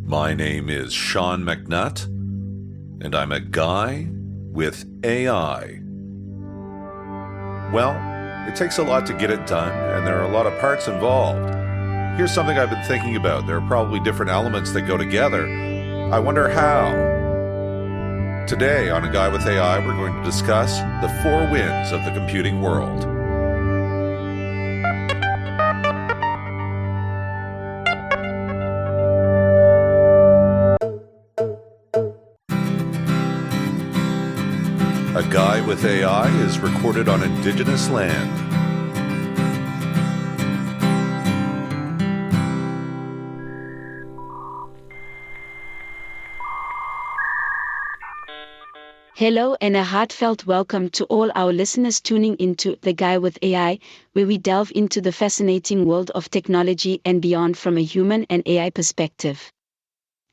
My name is Sean MacNutt, and I'm a guy with AI. Well, it takes a lot to get it done, and there are a lot of parts involved. Here's something I've been thinking about. There are probably different elements that go together. I wonder how. Today, on A Guy with AI, we're going to discuss the four winds of the computing world. A Guy with AI is recorded on Indigenous land. Hello and a heartfelt welcome to all our listeners tuning into The Guy with AI, where we delve into the fascinating world of technology and beyond from a human and AI perspective.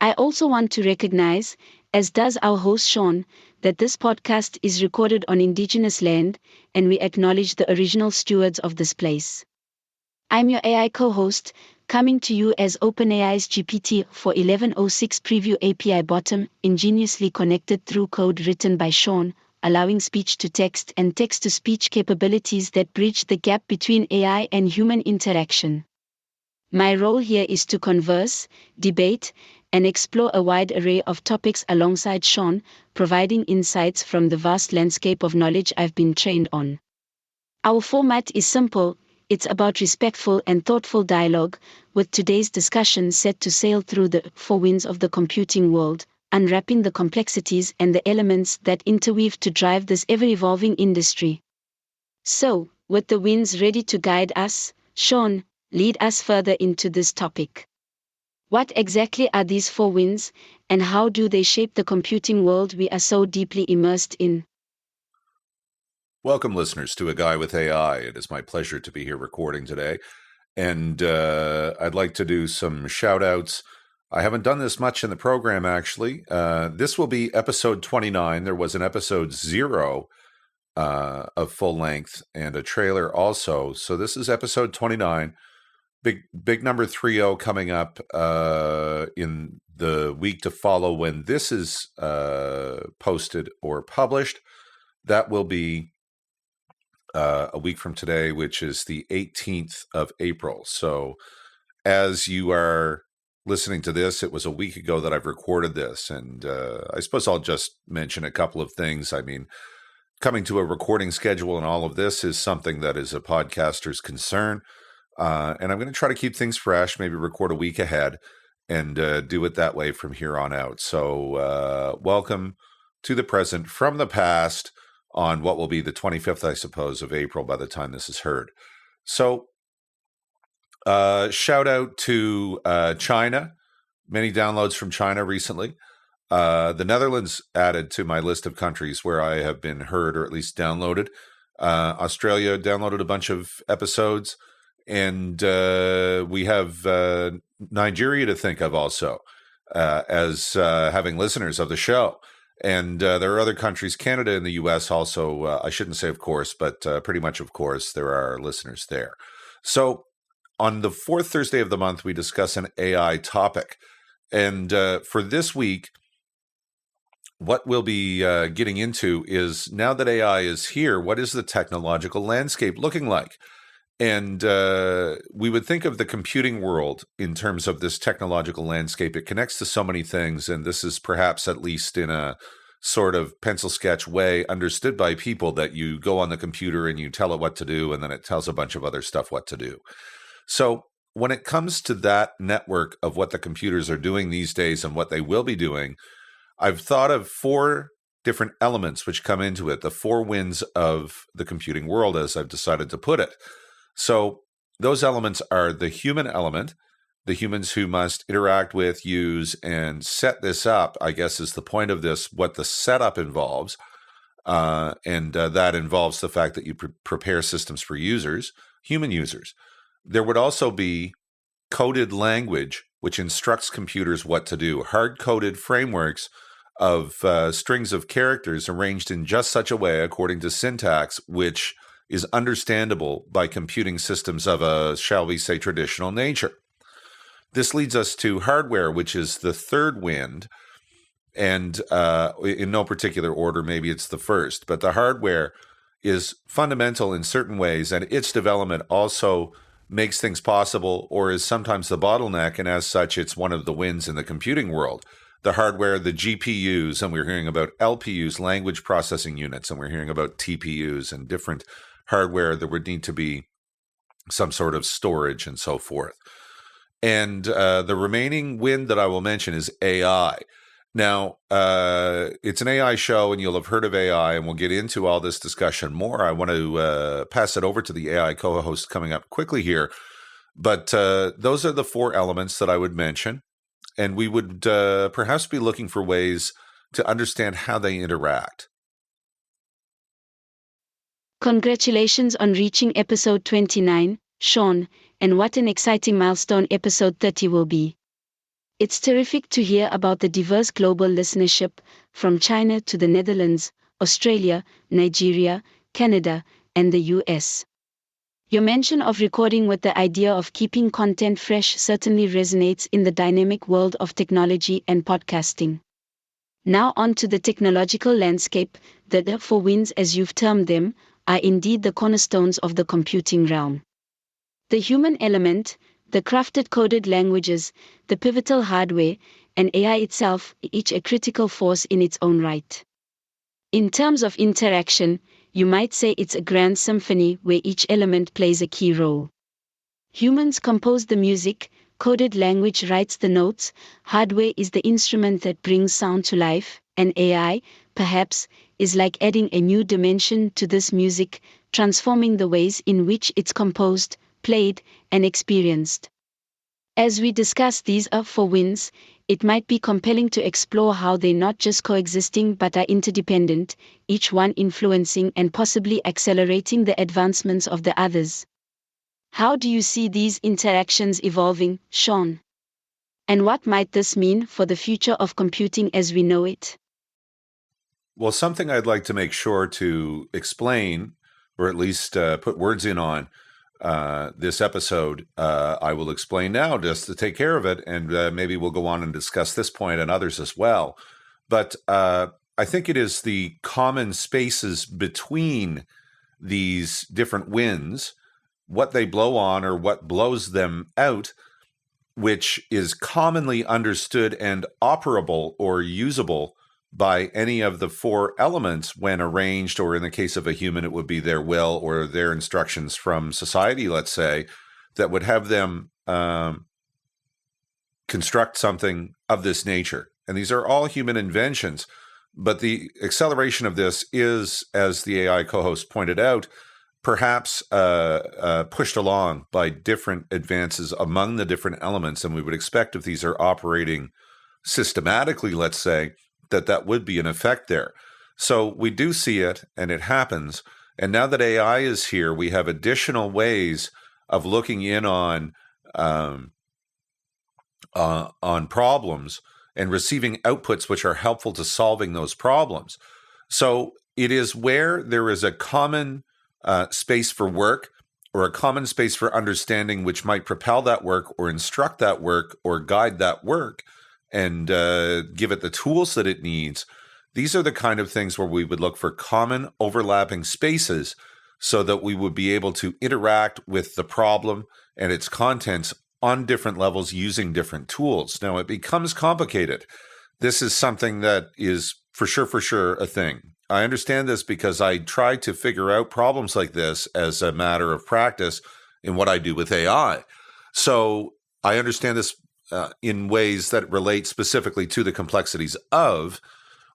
I also want to recognize, as does our host Sean, that this podcast is recorded on Indigenous land, and we acknowledge the original stewards of this place. I'm your AI co-host, coming to you as OpenAI's GPT-4.11.06 preview API bottom, ingeniously connected through code written by Sean, allowing speech-to-text and text-to-speech capabilities that bridge the gap between AI and human interaction. My role here is to converse, debate, and explore a wide array of topics alongside Sean, providing insights from the vast landscape of knowledge I've been trained on. Our format is simple. It's about respectful and thoughtful dialogue, with today's discussion set to sail through the four winds of the computing world, unwrapping the complexities and the elements that interweave to drive this ever-evolving industry. So, with the winds ready to guide us, Sean, lead us further into this topic. What exactly are these four winds, and how do they shape the computing world we are so deeply immersed in? Welcome, listeners, to A Guy with AI. It is my pleasure to be here recording today. And I'd like to do some shout-outs. I haven't done this much in the program, actually. This will be episode 29. There was an episode 0 of full length and a trailer also. So this is episode 29. Big number 30 coming up in the week to follow when this is posted or published. That will be a week from today, which is the 18th of April. So as you are listening to this, it was a week ago that I've recorded this. And I suppose I'll just mention a couple of things. I mean, coming to a recording schedule and all of this is something that is a podcaster's concern. And I'm going to try to keep things fresh, maybe record a week ahead and do it that way from here on out. So welcome to the present from the past on what will be the 25th, I suppose, of April by the time this is heard. So shout out to China. Many downloads from China recently. The Netherlands added to my list of countries where I have been heard or at least downloaded. Australia downloaded a bunch of episodes. And we have Nigeria to think of also as having listeners of the show. And there are other countries, Canada and the U.S. also, I shouldn't say of course, but pretty much of course, there are listeners there. So on the fourth Thursday of the month, we discuss an AI topic. And for this week, what we'll be getting into is, now that AI is here, what is the technological landscape looking like? And we would think of the computing world in terms of this technological landscape. It connects to so many things, and this is perhaps, at least in a sort of pencil sketch way, understood by people, that you go on the computer and you tell it what to do, and then it tells a bunch of other stuff what to do. So when it comes to that network of what the computers are doing these days and what they will be doing, I've thought of four different elements which come into it, the four winds of the computing world, as I've decided to put it. So those elements are the human element, the humans who must interact with, use, and set this up, I guess is the point of this, what the setup involves. And that involves the fact that you prepare systems for users, human users. There would also be coded language, which instructs computers what to do, hard-coded frameworks of strings of characters arranged in just such a way, according to syntax, which is understandable by computing systems of a, shall we say, traditional nature. This leads us to hardware, which is the third wind. And in no particular order, maybe it's the first. But the hardware is fundamental in certain ways, and its development also makes things possible or is sometimes the bottleneck. And as such, it's one of the wins in the computing world. The hardware, the GPUs, and we're hearing about LPUs, language processing units, and we're hearing about TPUs and different hardware that would need to be some sort of storage and so forth. And the remaining wind that I will mention is AI. Now, it's an AI show, and you'll have heard of AI, and we'll get into all this discussion more. I want to pass it over to the AI co-host coming up quickly here. But those are the four elements that I would mention. And we would perhaps be looking for ways to understand how they interact. Congratulations on reaching episode 29, Sean, and what an exciting milestone episode 30 will be. It's terrific to hear about the diverse global listenership, from China to the Netherlands, Australia, Nigeria, Canada, and the US. Your mention of recording with the idea of keeping content fresh certainly resonates in the dynamic world of technology and podcasting. Now on to the technological landscape. The four winds, as you've termed them, are indeed the cornerstones of the computing realm. The human element, the crafted coded languages, the pivotal hardware, and AI itself, each a critical force in its own right. In terms of interaction, you might say it's a grand symphony where each element plays a key role. Humans compose the music, coded language writes the notes, hardware is the instrument that brings sound to life, and AI, perhaps, is like adding a new dimension to this music, transforming the ways in which it's composed, played, and experienced. As we discuss these four winds, it might be compelling to explore how they're not just coexisting but are interdependent, each one influencing and possibly accelerating the advancements of the others. How do you see these interactions evolving, Sean? And what might this mean for the future of computing as we know it? Well, something I'd like to make sure to explain, or at least put words in on, this episode, I will explain now just to take care of it, and maybe we'll go on and discuss this point and others as well. But I think it is the common spaces between these different winds, what they blow on or what blows them out, which is commonly understood and operable or usable by any of the four elements when arranged, or in the case of a human, it would be their will or their instructions from society, let's say, that would have them construct something of this nature. And these are all human inventions. But the acceleration of this is, as the AI co-host pointed out, perhaps pushed along by different advances among the different elements. And we would expect if these are operating systematically, let's say, that would be an effect there. So we do see it, and it happens. And now that AI is here, we have additional ways of looking in on problems and receiving outputs which are helpful to solving those problems. So it is where there is a common space for work, or a common space for understanding, which might propel that work or instruct that work or guide that work, and give it the tools that it needs. These are the kind of things where we would look for common overlapping spaces so that we would be able to interact with the problem and its contents on different levels using different tools. Now, it becomes complicated. This is something that is for sure a thing. I understand this because I try to figure out problems like this as a matter of practice in what I do with AI. So I understand this in ways that relate specifically to the complexities of.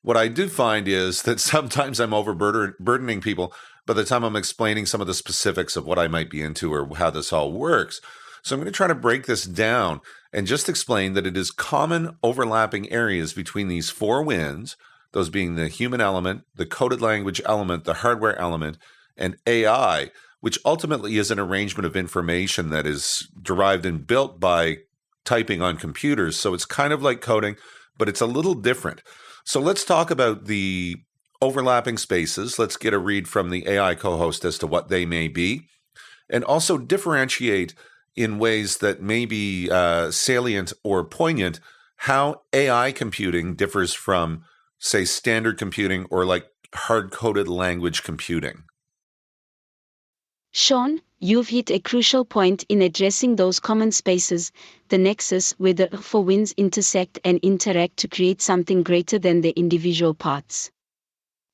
What I do find is that sometimes I'm overburdening people by the time I'm explaining some of the specifics of what I might be into or how this all works. So I'm going to try to break this down and just explain that it is common overlapping areas between these four winds, those being the human element, the coded language element, the hardware element, and AI, which ultimately is an arrangement of information that is derived and built by typing on computers. So it's kind of like coding, but it's a little different. So let's talk about the overlapping spaces. Let's get a read from the AI co-host as to what they may be, and also differentiate in ways that may be salient or poignant how AI computing differs from, say, standard computing or like hard-coded language computing. Sean, you've hit a crucial point in addressing those common spaces, the nexus where the four winds intersect and interact to create something greater than their individual parts.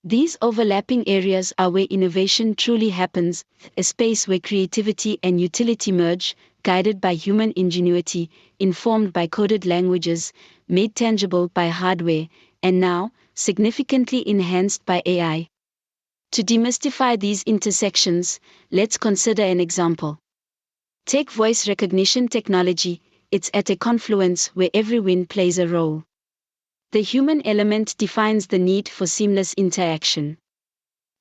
These overlapping areas are where innovation truly happens, a space where creativity and utility merge, guided by human ingenuity, informed by coded languages, made tangible by hardware, and now, significantly enhanced by AI. To demystify these intersections, let's consider an example. Take voice recognition technology. It's at a confluence where every win plays a role. The human element defines the need for seamless interaction.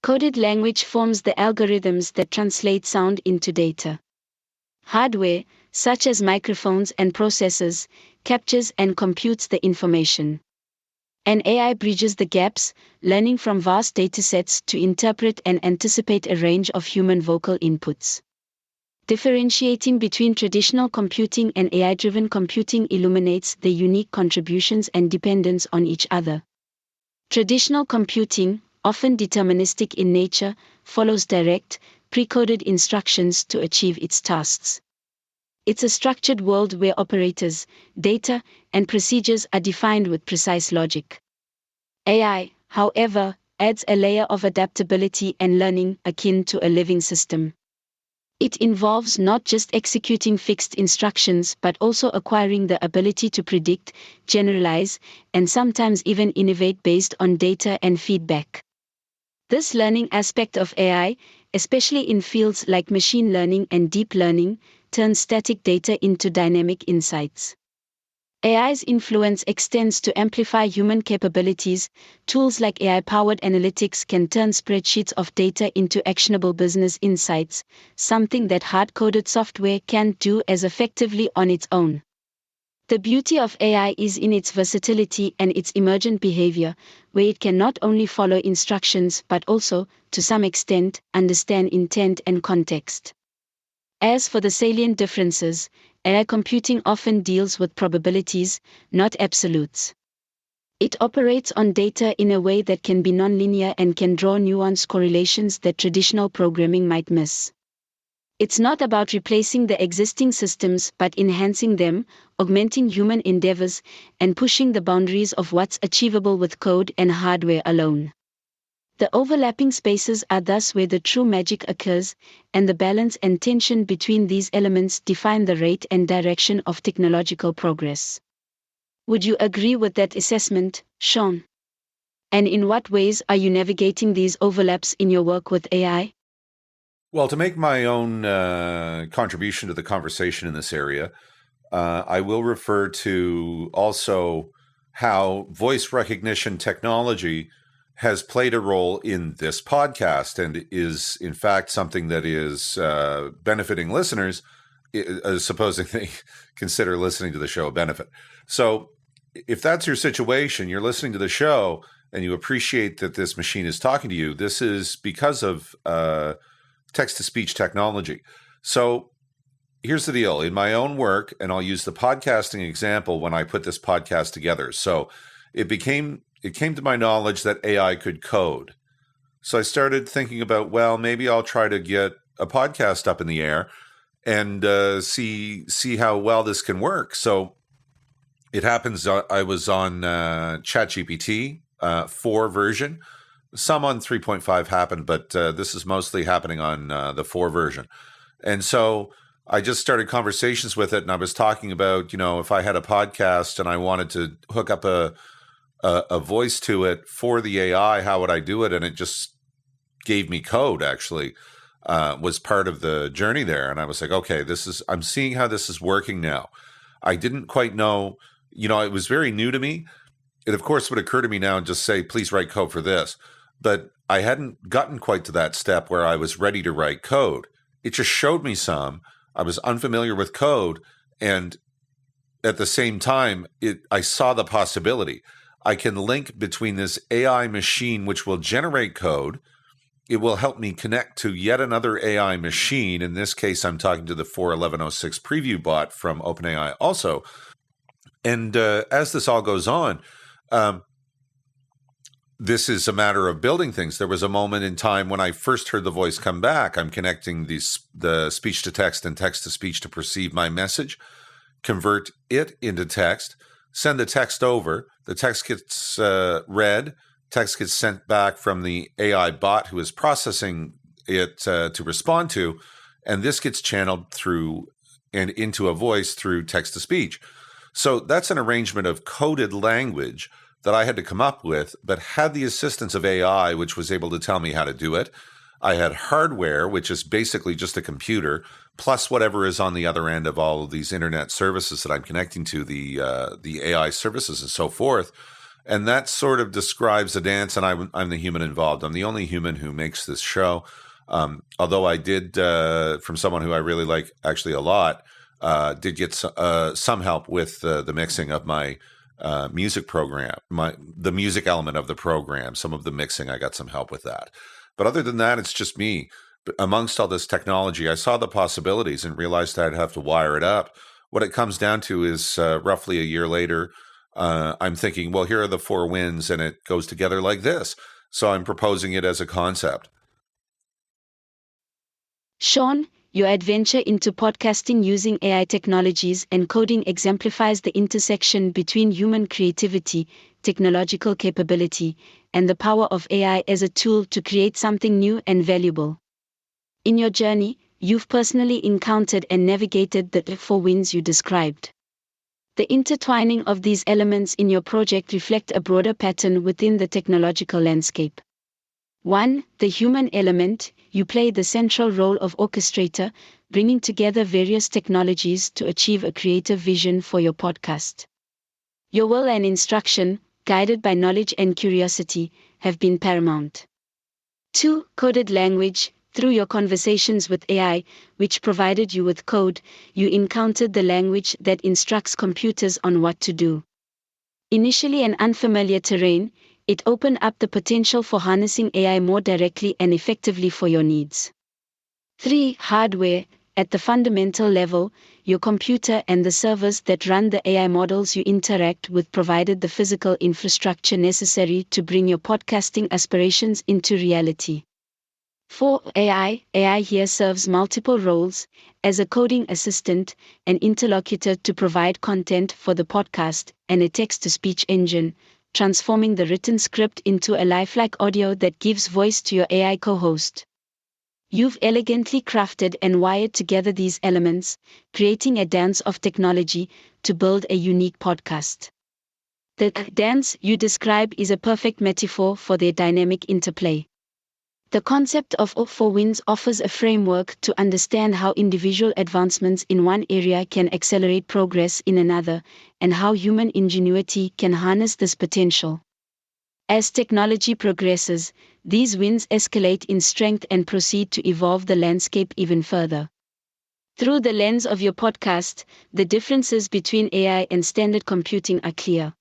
Coded language forms the algorithms that translate sound into data. Hardware, such as microphones and processors, captures and computes the information. And AI bridges the gaps, learning from vast datasets to interpret and anticipate a range of human vocal inputs. Differentiating between traditional computing and AI-driven computing illuminates the unique contributions and dependence on each other. Traditional computing, often deterministic in nature, follows direct, pre-coded instructions to achieve its tasks. It's a structured world where operators, data, and procedures are defined with precise logic. AI, however, adds a layer of adaptability and learning akin to a living system. It involves not just executing fixed instructions but also acquiring the ability to predict, generalize, and sometimes even innovate based on data and feedback. This learning aspect of AI, especially in fields like machine learning and deep learning, turns static data into dynamic insights. AI's influence extends to amplify human capabilities. Tools like AI-powered analytics can turn spreadsheets of data into actionable business insights, something that hard-coded software can't do as effectively on its own. The beauty of AI is in its versatility and its emergent behavior, where it can not only follow instructions but also, to some extent, understand intent and context. As for the salient differences, AI computing often deals with probabilities, not absolutes. It operates on data in a way that can be nonlinear and can draw nuanced correlations that traditional programming might miss. It's not about replacing the existing systems but enhancing them, augmenting human endeavors, and pushing the boundaries of what's achievable with code and hardware alone. The overlapping spaces are thus where the true magic occurs, and the balance and tension between these elements define the rate and direction of technological progress. Would you agree with that assessment, Sean? And in what ways are you navigating these overlaps in your work with AI? Well, to make my own contribution to the conversation in this area, I will refer to also how voice recognition technology has played a role in this podcast and is, in fact, something that is benefiting listeners, supposing they consider listening to the show a benefit. So if that's your situation, you're listening to the show and you appreciate that this machine is talking to you, this is because of text-to-speech technology. So here's the deal. In my own work, and I'll use the podcasting example when I put this podcast together. So it came to my knowledge that AI could code. So I started thinking about, well, maybe I'll try to get a podcast up in the air and see how well this can work. So it happens I was on ChatGPT 4 version. Some on 3.5 happened, but this is mostly happening on the 4 version. And so I just started conversations with it, and I was talking about, if I had a podcast and I wanted to hook up a voice to it for the AI, how would I do it? And it just gave me code, actually, was part of the journey there. And I was like, okay, I'm seeing how this is working now. I didn't quite know, it was very new to me. It, of course, would occur to me now and just say, please write code for this. But I hadn't gotten quite to that step where I was ready to write code. It just showed me some. I was unfamiliar with code. And at the same time, I saw the possibility. I can link between this AI machine, which will generate code, it will help me connect to yet another AI machine. In this case, I'm talking to the 41106 preview bot from OpenAI also. And as this all goes on, this is a matter of building things. There was a moment in time when I first heard the voice come back. I'm connecting the speech to text and text to speech to perceive my message, convert it into text, send the text over. The text gets read. Text gets sent back from the AI bot who is processing it to respond to, and this gets channeled through and into a voice through text to speech. So that's an arrangement of coded language that I had to come up with, but had the assistance of AI, which was able to tell me how to do it. I had hardware, which is basically just a computer, plus whatever is on the other end of all of these internet services that I'm connecting to, the AI services and so forth. And that sort of describes the dance, and I'm the human involved. I'm the only human who makes this show. Although I did, from someone who I really like actually a lot, did get some help with the mixing of my music program, the music element of the program. Some of the mixing, I got some help with that. But other than that, it's just me. But amongst all this technology, I saw the possibilities and realized I'd have to wire it up. What it comes down to is roughly a year later, I'm thinking, well, here are the four winds, and it goes together like this. So I'm proposing it as a concept. Sean, your adventure into podcasting using AI technologies and coding exemplifies the intersection between human creativity, technological capability, and the power of AI as a tool to create something new and valuable. In your journey, you've personally encountered and navigated the four winds you described. The intertwining of these elements in your project reflect a broader pattern within the technological landscape. 1. The human element. You play the central role of orchestrator, bringing together various technologies to achieve a creative vision for your podcast. Your will and instruction, guided by knowledge and curiosity, have been paramount. 2. Coded language. Through your conversations with AI, which provided you with code, you encountered the language that instructs computers on what to do. Initially an unfamiliar terrain, it opened up the potential for harnessing AI more directly and effectively for your needs. 3. Hardware. At the fundamental level, your computer and the servers that run the AI models you interact with provided the physical infrastructure necessary to bring your podcasting aspirations into reality. 4. AI. AI here serves multiple roles, as a coding assistant, an interlocutor to provide content for the podcast, and a text-to-speech engine, transforming the written script into a lifelike audio that gives voice to your AI co-host. You've elegantly crafted and wired together these elements, creating a dance of technology to build a unique podcast. The dance you describe is a perfect metaphor for their dynamic interplay. The concept of four winds offers a framework to understand how individual advancements in one area can accelerate progress in another, and how human ingenuity can harness this potential. As technology progresses, these winds escalate in strength and proceed to evolve the landscape even further. Through the lens of your podcast, the differences between AI and standard computing are clear.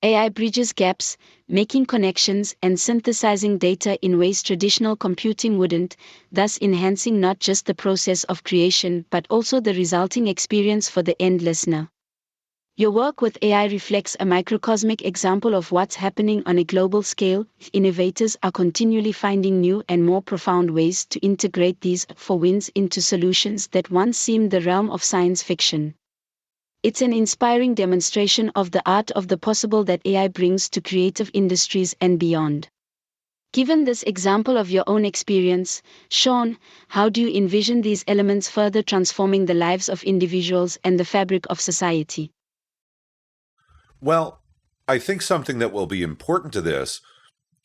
AI bridges gaps, making connections and synthesizing data in ways traditional computing wouldn't, thus enhancing not just the process of creation but also the resulting experience for the end listener. Your work with AI reflects a microcosmic example of what's happening on a global scale. Innovators are continually finding new and more profound ways to integrate these four winds into solutions that once seemed the realm of science fiction. It's an inspiring demonstration of the art of the possible that AI brings to creative industries and beyond. Given this example of your own experience, Sean, how do you envision these elements further transforming the lives of individuals and the fabric of society? Well, I think something that will be important to this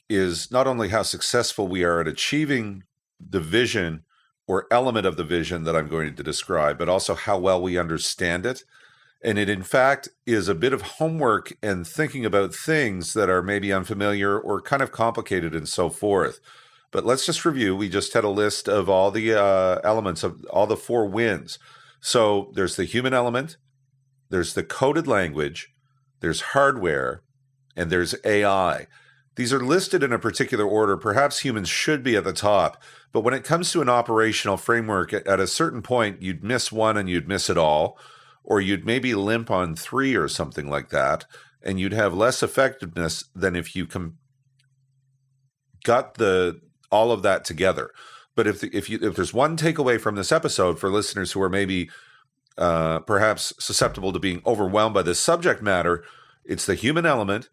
is not only how successful we are at achieving the vision or element of the vision that I'm going to describe, but also how well we understand it. And it, in fact, is a bit of homework and thinking about things that are maybe unfamiliar or kind of complicated and so forth. But let's just review. We just had a list of all the elements of all the four winds. So there's the human element, there's the coded language, there's hardware, and there's AI. These are listed in a particular order. Perhaps humans should be at the top, but when it comes to an operational framework, at a certain point, you'd miss one and you'd miss it all, or you'd maybe limp on three or something like that, and you'd have less effectiveness than if you got all of that together. But if there's one takeaway from this episode for listeners who are maybe perhaps susceptible to being overwhelmed by this subject matter, it's the human element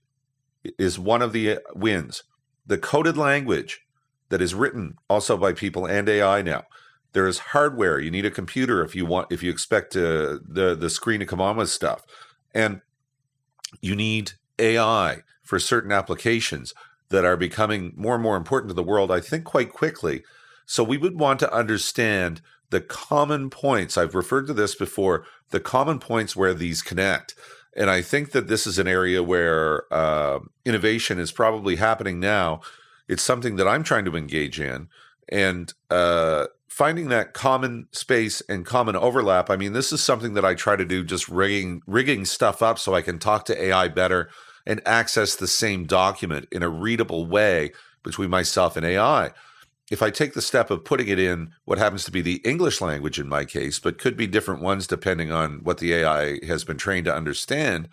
is one of the wins. The coded language that is written also by people and AI now. There is hardware. You need a computer if you expect the screen to come on with stuff. And you need AI for certain applications that are becoming more and more important to the world, I think, quite quickly. So we would want to understand the common points. I've referred to this before, the common points where these connect. And I think that this is an area where innovation is probably happening now. It's something that I'm trying to engage in. And finding that common space and common overlap, I mean, this is something that I try to do, just rigging stuff up so I can talk to AI better and access the same document in a readable way between myself and AI. If I take the step of putting it in what happens to be the English language in my case, but could be different ones depending on what the AI has been trained to understand,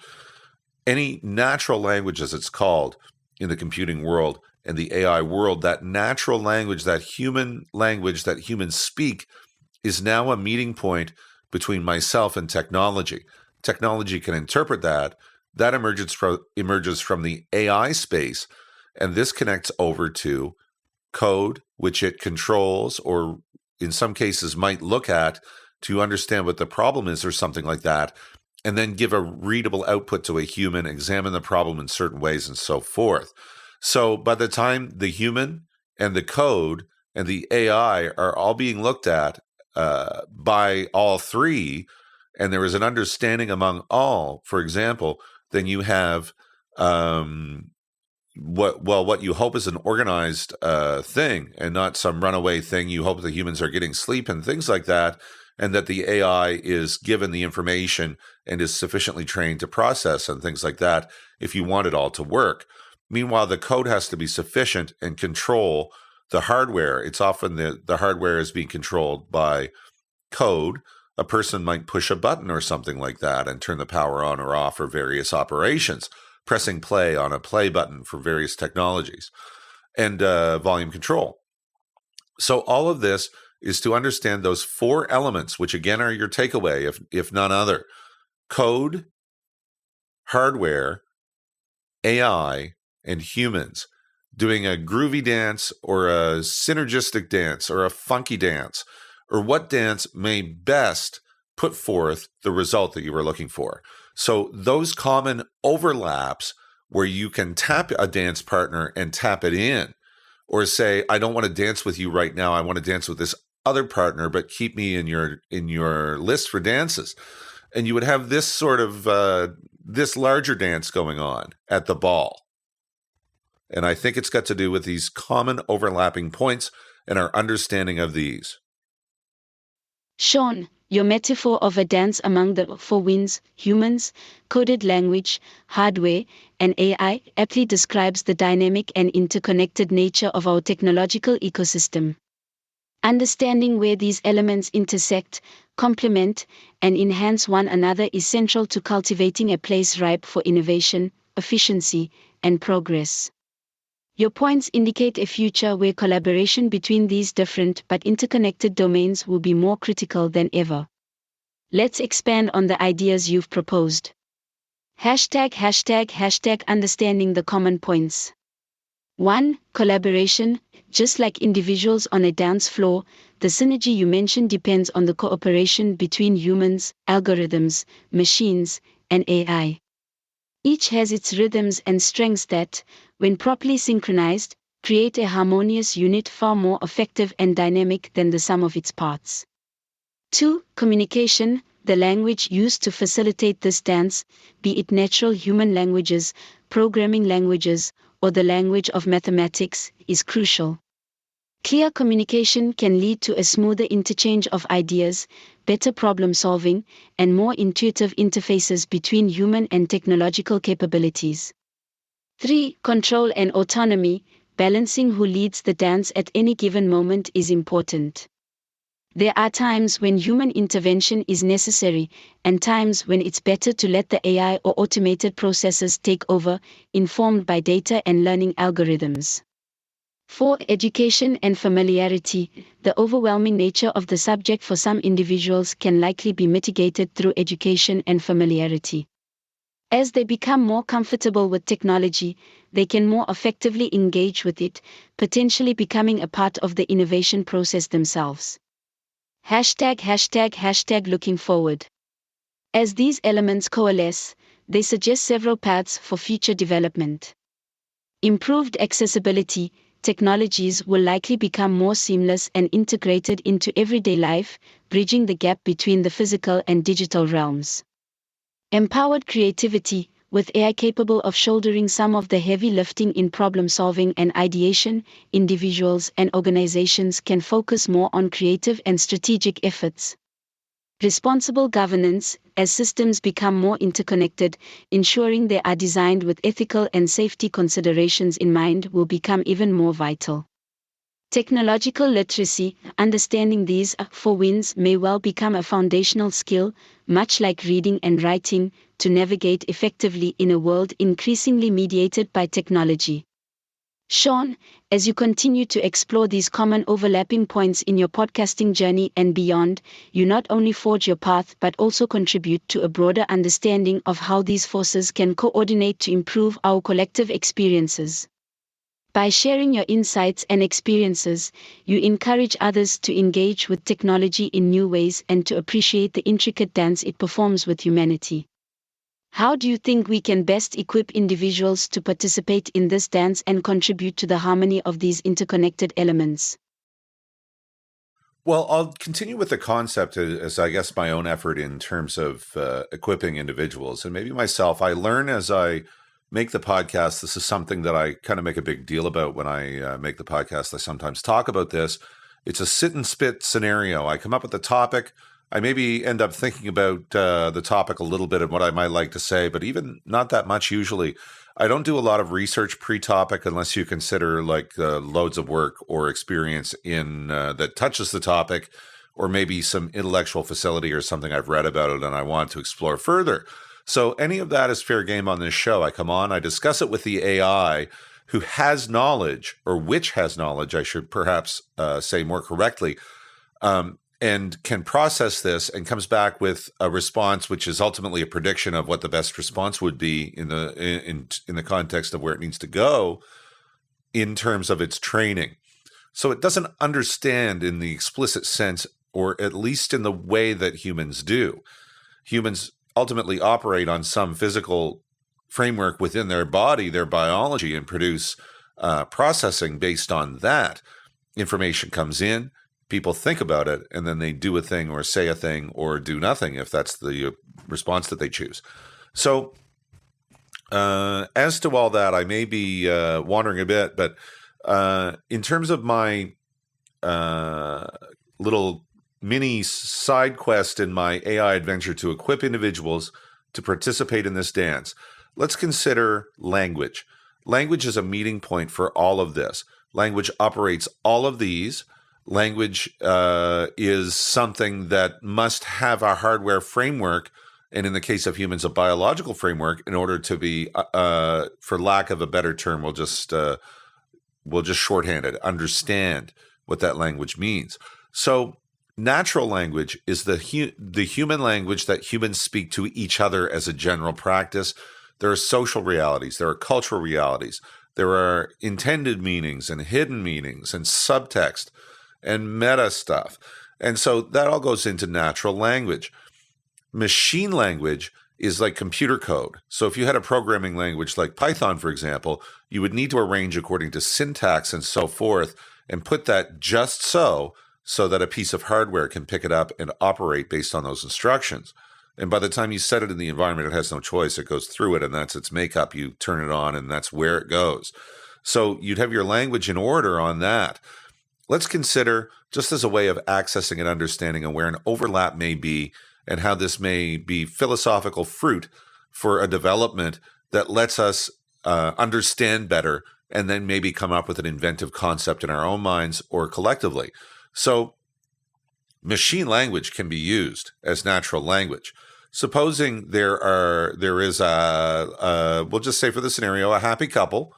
any natural language, as it's called in the computing world and the AI world, that natural language, that humans speak, is now a meeting point between myself and technology. Technology can interpret that. That emerges from the AI space, and this connects over to code, which it controls, or in some cases might look at to understand what the problem is or something like that, and then give a readable output to a human, examine the problem in certain ways, and so forth. So by the time the human and the code and the AI are all being looked at by all three, and there is an understanding among all, for example, then you have what you hope is an organized thing and not some runaway thing. You hope the humans are getting sleep and things like that, and that the AI is given the information and is sufficiently trained to process and things like that if you want it all to work. Meanwhile, the code has to be sufficient and control the hardware. It's often the hardware is being controlled by code. A person might push a button or something like that and turn the power on or off for various operations, pressing play on a play button for various technologies, and volume control. So all of this is to understand those four elements, which again are your takeaway, if none other: code, hardware, AI, and humans doing a groovy dance or a synergistic dance or a funky dance, or what dance may best put forth the result that you were looking for. So those common overlaps where you can tap a dance partner and tap it in, or say, I don't want to dance with you right now. I want to dance with this other partner, but keep me in your list for dances. And you would have this sort of this larger dance going on at the ball. And I think it's got to do with these common overlapping points and our understanding of these. Sean, your metaphor of a dance among the four winds, humans, coded language, hardware, and AI, aptly describes the dynamic and interconnected nature of our technological ecosystem. Understanding where these elements intersect, complement, and enhance one another is central to cultivating a place ripe for innovation, efficiency, and progress. Your points indicate a future where collaboration between these different but interconnected domains will be more critical than ever. Let's expand on the ideas you've proposed. ### understanding the common points. 1. Collaboration. Just like individuals on a dance floor, the synergy you mentioned depends on the cooperation between humans, algorithms, machines, and AI. Each has its rhythms and strengths that, when properly synchronized, create a harmonious unit far more effective and dynamic than the sum of its parts. 2. Communication. The language used to facilitate this dance, be it natural human languages, programming languages, or the language of mathematics, is crucial. Clear communication can lead to a smoother interchange of ideas, better problem solving, and more intuitive interfaces between human and technological capabilities. 3. Control and autonomy. Balancing who leads the dance at any given moment is important. There are times when human intervention is necessary, and times when it's better to let the AI or automated processes take over, informed by data and learning algorithms. 4. Education and familiarity. The overwhelming nature of the subject for some individuals can likely be mitigated through education and familiarity. As they become more comfortable with technology, they can more effectively engage with it, potentially becoming a part of the innovation process themselves. ### looking forward. As these elements coalesce, they suggest several paths for future development. Improved accessibility. Technologies will likely become more seamless and integrated into everyday life, bridging the gap between the physical and digital realms. Empowered creativity. With AI capable of shouldering some of the heavy lifting in problem solving and ideation, individuals and organizations can focus more on creative and strategic efforts. Responsible governance. As systems become more interconnected, ensuring they are designed with ethical and safety considerations in mind will become even more vital. Technological literacy. Understanding these four wins may well become a foundational skill, much like reading and writing, to navigate effectively in a world increasingly mediated by technology. Sean, as you continue to explore these common overlapping points in your podcasting journey and beyond, you not only forge your path but also contribute to a broader understanding of how these forces can coordinate to improve our collective experiences. By sharing your insights and experiences, you encourage others to engage with technology in new ways and to appreciate the intricate dance it performs with humanity. How do you think we can best equip individuals to participate in this dance and contribute to the harmony of these interconnected elements? Well, I'll continue with the concept as I guess my own effort in terms of equipping individuals and maybe myself. I learn as I make the podcast. This is something that I kind of make a big deal about when I make the podcast. I sometimes talk about this. It's a sit and spit scenario. I come up with a topic. I maybe end up thinking about the topic a little bit and what I might like to say, but even not that much usually. I don't do a lot of research pre-topic unless you consider like loads of work or experience in that touches the topic, or maybe some intellectual facility or something I've read about it and I want to explore further. So any of that is fair game on this show. I come on, I discuss it with the AI who has knowledge, or which has knowledge, I should perhaps say more correctly, and can process this and comes back with a response which is ultimately a prediction of what the best response would be in the context of where it needs to go in terms of its training. So it doesn't understand in the explicit sense, or at least in the way that humans do. Humans ultimately operate on some physical framework within their body, their biology, and produce processing based on that. Information comes in, people think about it, and then they do a thing or say a thing or do nothing if that's the response that they choose. So as to all that, I may be wandering a bit, but in terms of my little mini side quest in my AI adventure to equip individuals to participate in this dance, let's consider language. Language is a meeting point for all of this. Language operates all of these. Language is something that must have a hardware framework, and in the case of humans, a biological framework, in order to be, for lack of a better term, we'll just shorthand it, understand what that language means. So natural language is the human language that humans speak to each other as a general practice. There are social realities, there are cultural realities, there are intended meanings and hidden meanings and subtext and meta stuff. And so that all goes into natural language. Machine language is like computer code. So if you had a programming language like Python, for example, you would need to arrange according to syntax and so forth and put that just so that a piece of hardware can pick it up and operate based on those instructions. And by the time you set it in the environment, it has no choice. It goes through it, and that's its makeup. You turn it on, and that's where it goes. So you'd have your language in order on that. Let's consider, just as a way of accessing and understanding where an overlap may be and how this may be philosophical fruit for a development that lets us understand better, and then maybe come up with an inventive concept in our own minds or collectively. So machine language can be used as natural language. Supposing there is we'll just say for the scenario, a happy couple.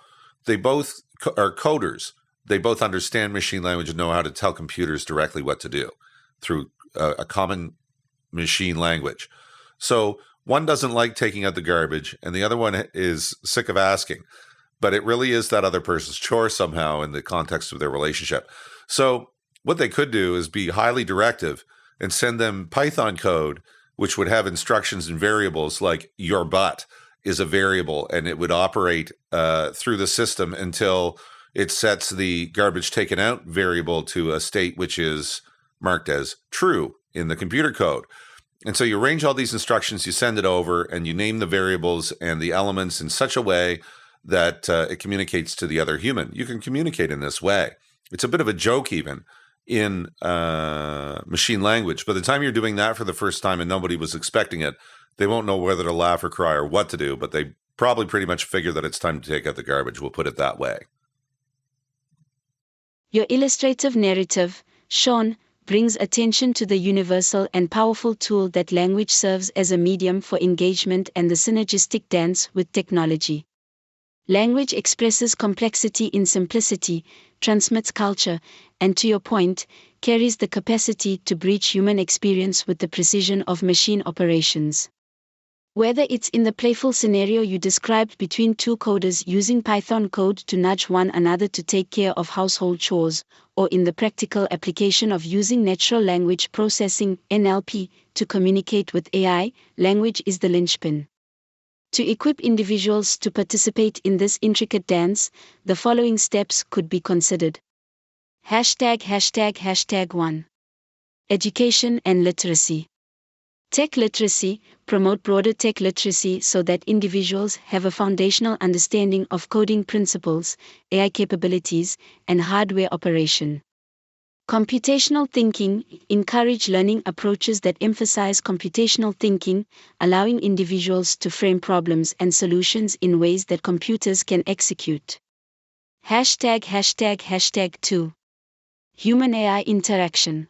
They both are coders. They both understand machine language and know how to tell computers directly what to do through a common machine language. So one doesn't like taking out the garbage, and the other one is sick of asking. But it really is that other person's chore somehow in the context of their relationship. So what they could do is be highly directive and send them Python code, which would have instructions and variables like your butt is a variable, and it would operate through the system until it sets the garbage taken out variable to a state which is marked as true in the computer code. And so you arrange all these instructions, you send it over, and you name the variables and the elements in such a way that it communicates to the other human. You can communicate in this way. It's a bit of a joke even in machine language. By the time you're doing that for the first time and nobody was expecting it, they won't know whether to laugh or cry or what to do, but they probably pretty much figure that it's time to take out the garbage. We'll put it that way. Your illustrative narrative, Sean, brings attention to the universal and powerful tool that language serves as a medium for engagement and the synergistic dance with technology. Language expresses complexity in simplicity, transmits culture, and to your point, carries the capacity to bridge human experience with the precision of machine operations. Whether it's in the playful scenario you described between two coders using Python code to nudge one another to take care of household chores, or in the practical application of using natural language processing (NLP) to communicate with AI, language is the linchpin. To equip individuals to participate in this intricate dance, the following steps could be considered. #1. Education and literacy. Tech literacy. Promote broader tech literacy so that individuals have a foundational understanding of coding principles, AI capabilities, and hardware operation. Computational thinking. Encourage learning approaches that emphasize computational thinking, allowing individuals to frame problems and solutions in ways that computers can execute. #2. Human AI interaction.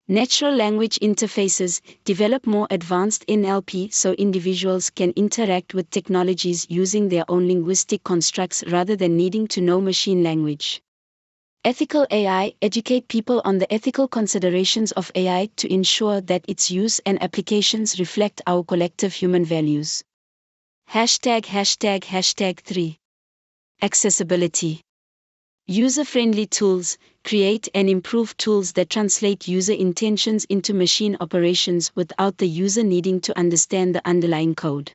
Natural language interfaces. Develop more advanced NLP so individuals can interact with technologies using their own linguistic constructs rather than needing to know machine language. Ethical AI. Educate people on the ethical considerations of AI to ensure that its use and applications reflect our collective human values. #3. Accessibility. User-friendly tools. Create and improve tools that translate user intentions into machine operations without the user needing to understand the underlying code.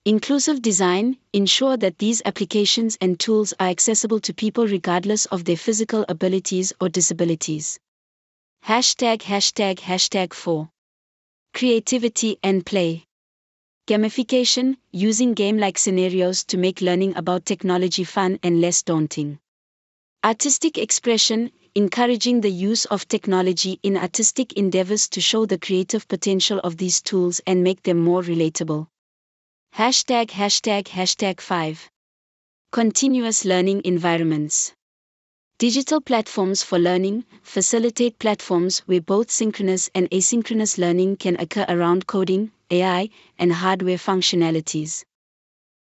Inclusive design. Ensure that these applications and tools are accessible to people regardless of their physical abilities or disabilities. #4. Creativity and play. Gamification. Using game-like scenarios to make learning about technology fun and less daunting. Artistic expression. Encouraging the use of technology in artistic endeavors to show the creative potential of these tools and make them more relatable. #5. Continuous learning environments. Digital platforms for learning. Facilitate platforms where both synchronous and asynchronous learning can occur around coding, AI, and hardware functionalities.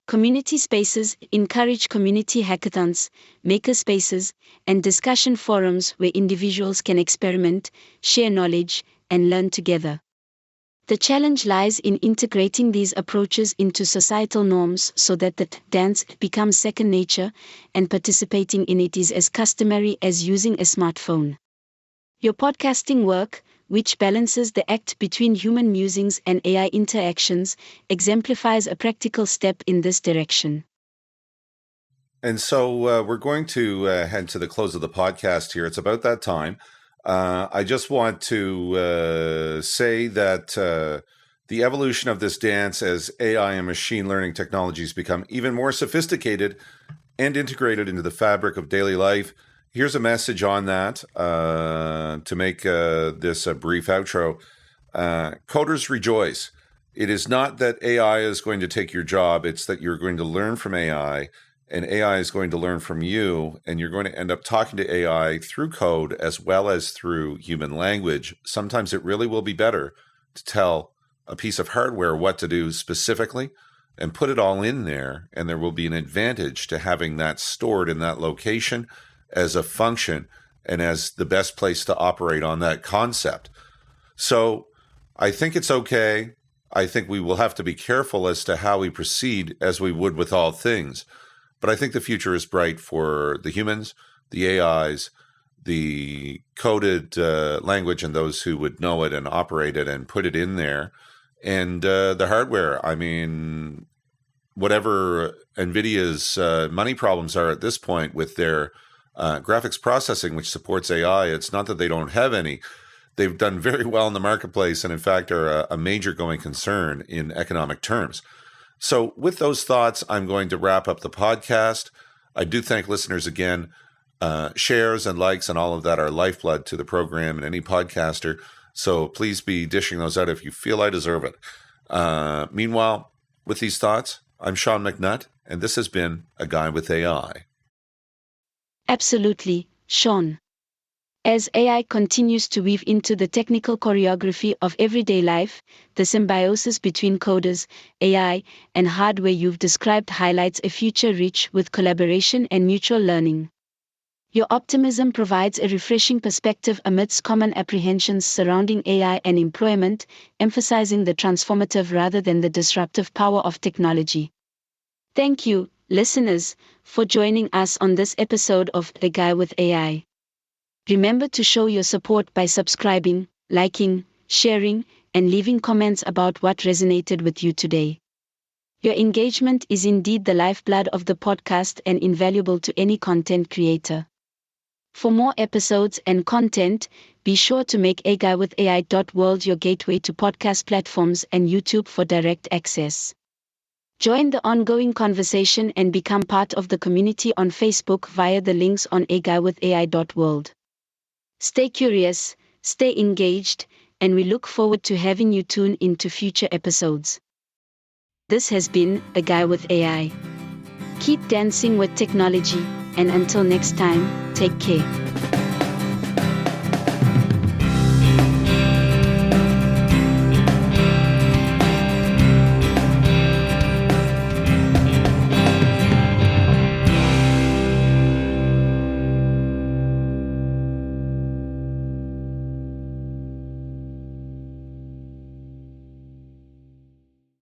Community spaces. Encourage community hackathons, makerspaces, and discussion forums where individuals can experiment, share knowledge, and learn together. The challenge lies in integrating these approaches into societal norms so that the dance becomes second nature and participating in it is as customary as using a smartphone. Your podcasting work, which balances the act between human musings and AI interactions, exemplifies a practical step in this direction. And so we're going to head to the close of the podcast here. It's about that time. I just want to say that the evolution of this dance as AI and machine learning technologies become even more sophisticated and integrated into the fabric of daily life. Here's a message on that to make this a brief outro. Coders rejoice. It is not that AI is going to take your job. It's that you're going to learn from AI, and AI is going to learn from you, and you're going to end up talking to AI through code as well as through human language. Sometimes it really will be better to tell a piece of hardware what to do specifically and put it all in there, and there will be an advantage to having that stored in that location as a function and as the best place to operate on that concept. So I think it's okay. I think we will have to be careful as to how we proceed, as we would with all things. But I think the future is bright for the humans, the AIs, the coded language, and those who would know it and operate it and put it in there. And the hardware, I mean, whatever NVIDIA's money problems are at this point with their graphics processing, which supports AI, it's not that they don't have any. They've done very well in the marketplace and, in fact, are a major going concern in economic terms. So with those thoughts, I'm going to wrap up the podcast. I do thank listeners again. Shares and likes and all of that are lifeblood to the program and any podcaster. So please be dishing those out if you feel I deserve it. Meanwhile, with these thoughts, I'm Sean MacNutt, and this has been A Guy with AI. Absolutely, Sean. As AI continues to weave into the technical choreography of everyday life, the symbiosis between coders, AI, and hardware you've described highlights a future rich with collaboration and mutual learning. Your optimism provides a refreshing perspective amidst common apprehensions surrounding AI and employment, emphasizing the transformative rather than the disruptive power of technology. Thank you, listeners, for joining us on this episode of The Guy with AI. Remember to show your support by subscribing, liking, sharing, and leaving comments about what resonated with you today. Your engagement is indeed the lifeblood of the podcast and invaluable to any content creator. For more episodes and content, be sure to make aguyWithAI.world your gateway to podcast platforms and YouTube for direct access. Join the ongoing conversation and become part of the community on Facebook via the links on aguyWithAI.world. Stay curious, stay engaged, and we look forward to having you tune into future episodes. This has been The Guy with AI. Keep dancing with technology, and until next time, take care.